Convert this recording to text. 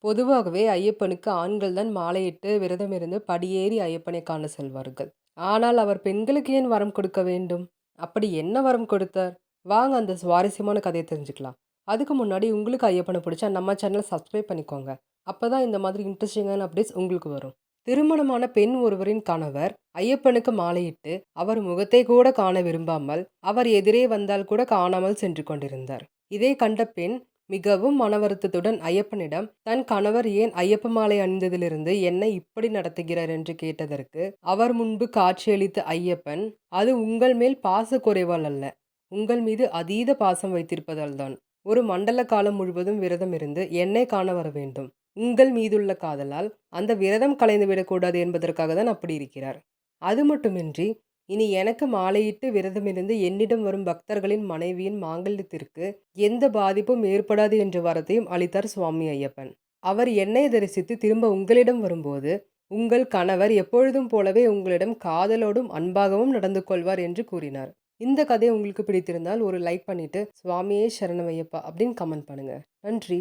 பொதுவாகவே ஐயப்பனுக்கு ஆண்கள் தான் மாலையிட்டு விரதம் இருந்து படியேறி ஐயப்பனை காண செல்வார்கள். ஆனால் அவர் பெண்களுக்கு ஏன் வரம் கொடுக்க வேண்டும்? அப்படி என்ன வரம் கொடுத்தார்? வாங்க அந்த சுவாரஸ்யமான கதையை தெரிஞ்சுக்கலாம். அதுக்கு முன்னாடி உங்களுக்கு ஐயப்பனை பிடிச்சா நம்ம சேனலை சப்ஸ்கிரைப் பண்ணிக்கோங்க. அப்பதான் இந்த மாதிரி இன்ட்ரெஸ்டிங்கான அப்டேட்ஸ் உங்களுக்கு வரும். திருமணமான பெண் ஒருவரின் கணவர் ஐயப்பனுக்கு மாலையிட்டு அவர் முகத்தை கூட காண விரும்பாமல் அவர் எதிரே வந்தால் கூட காணாமல் சென்று கொண்டிருந்தார். இதை கண்ட பெண் மிகவும் மனவருத்தத்துடன் ஐயப்பனிடம் தன் கணவர் ஏன் ஐயப்ப மாலை அணிந்ததிலிருந்து என்னை இப்படி நடத்துகிறார் என்று கேட்டதற்கு அவர் முன்பு காட்சியளித்த ஐயப்பன், அது உங்கள் மேல் பாச குறைவால் அல்ல, உங்கள் மீது அதீத பாசம் வைத்திருப்பதால் தான். ஒரு மண்டல காலம் முழுவதும் விரதம் இருந்து என்னை காண வர வேண்டும். உங்கள் மீதுள்ள காதலால் அந்த விரதம் கலைந்துவிடக்கூடாது என்பதற்காக தான் அப்படி இருக்கிறார். அது மட்டுமின்றி இனி எனக்கு மாலையிட்டு விரதமிருந்து என்னிடம் வரும் பக்தர்களின் மனைவியின் மாங்கல்யத்திற்கு எந்த பாதிப்பும் ஏற்படாது என்ற வரத்தையும் அளித்தார் சுவாமி ஐயப்பன். அவர் என்னை தரிசித்து திரும்ப உங்களிடம் வரும்போது உங்கள் கணவர் எப்பொழுதும் போலவே உங்களிடம் காதலோடும் அன்பாகவும் நடந்து கொள்வார் என்று கூறினார். இந்த கதை உங்களுக்கு பிடித்திருந்தால் ஒரு லைக் பண்ணிட்டு சுவாமியே சரணமையப்பா அப்படின்னு கமெண்ட் பண்ணுங்க. நன்றி.